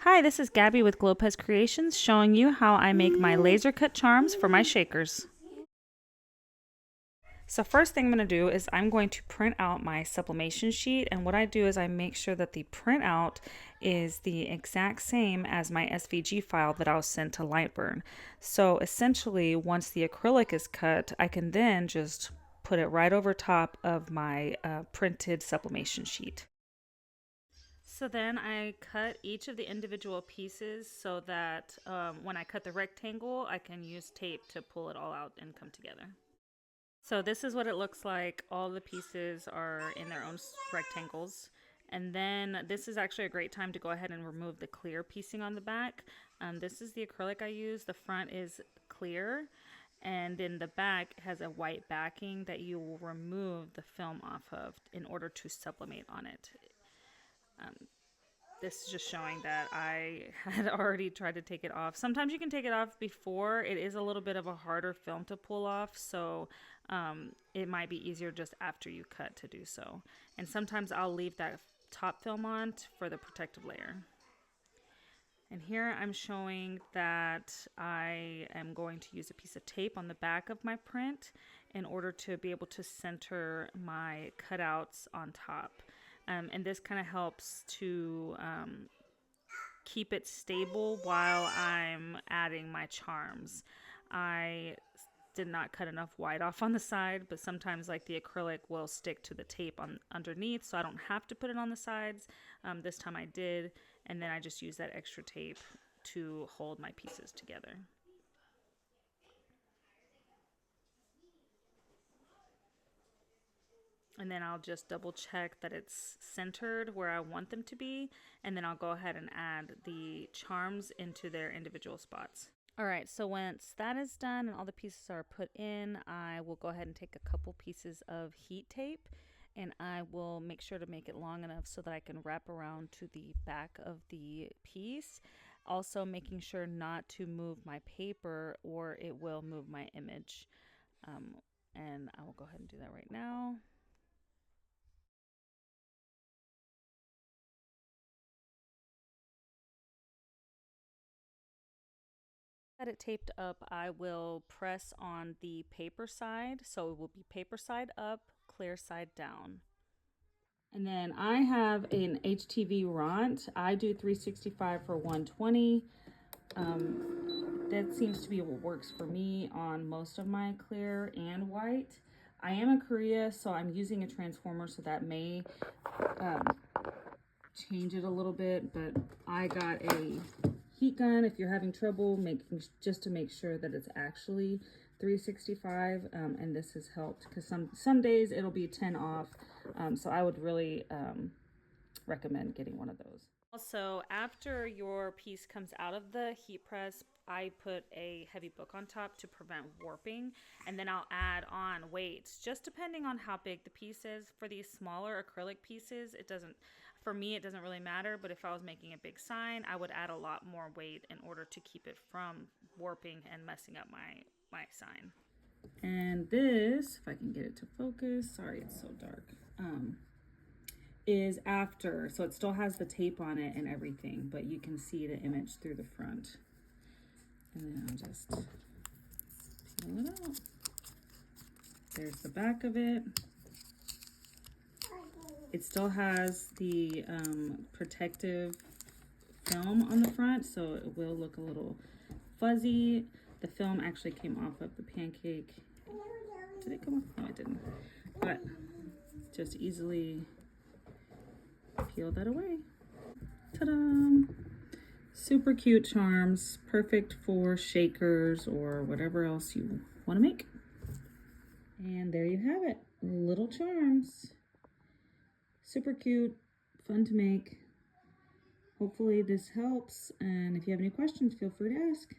Hi, this is Gabby with Glopez Creations showing you how I make my laser cut charms for my shakers. So first thing I'm going to do is I'm going to print out my sublimation sheet, and what I do is I make sure that the printout is the exact same as my SVG file that I'll send to Lightburn. So essentially once the acrylic is cut, I can then just put it right over top of my printed sublimation sheet. So then I cut each of the individual pieces so that when I cut the rectangle, I can use tape to pull it all out and come together. So this is what it looks like. All the pieces are in their own rectangles. And then this is actually a great time to go ahead and remove the clear piecing on the back. This is the acrylic I use. The front is clear, and then the back has a white backing that you will remove the film off of in order to sublimate on it. This is just showing that I had already tried to take it off. Sometimes you can take it off before. It is a little bit of a harder film to pull off, so it might be easier just after you cut to do so. And sometimes I'll leave that top film on for the protective layer. And here I'm showing that I am going to use a piece of tape on the back of my print in order to be able to center my cutouts on top. And this kind of helps to keep it stable while I'm adding my charms. I did not cut enough white off on the side, but sometimes like the acrylic will stick to the tape on underneath, so I don't have to put it on the sides. This time I did, and then I just use that extra tape to hold my pieces together. And then I'll just double check that it's centered where I want them to be, and then I'll go ahead and add the charms into their individual spots. All right, so once that is done and all the pieces are put in, I will go ahead and take a couple pieces of heat tape, and I will make sure to make it long enough so that I can wrap around to the back of the piece. Also making sure not to move my paper or it will move my image. And I will go ahead and do that right now. Got it taped up, I will press on the paper side. So it will be paper side up, clear side down. And then I have an HTV Ront. I do 365 for 120. That seems to be what works for me on most of my clear and white. I am in Korea, so I'm using a transformer, so that may change it a little bit, but I got a heat gun if you're having trouble making, just to make sure that it's actually 365, and this has helped because some days it'll be 10 off, so I would really recommend getting one of those. Also, after your piece comes out of the heat press, I put a heavy book on top to prevent warping, and then I'll add on weights, just depending on how big the piece is. For these smaller acrylic pieces, it doesn't, for me, it doesn't really matter, but if I was making a big sign, I would add a lot more weight in order to keep it from warping and messing up my sign. And this, if I can get it to focus, sorry, it's so dark. Is after, so it still has the tape on it and everything, but you can see the image through the front. And then I'll just peel it out. There's the back of it. It still has the protective film on the front, so it will look a little fuzzy. The film actually came off of the pancake. Did it come off? No, it didn't. But just easily peel that away. Ta-da! Super cute charms, perfect for shakers or whatever else you want to make. And there you have it, little charms. Super cute, fun to make. Hopefully this helps, and if you have any questions, feel free to ask.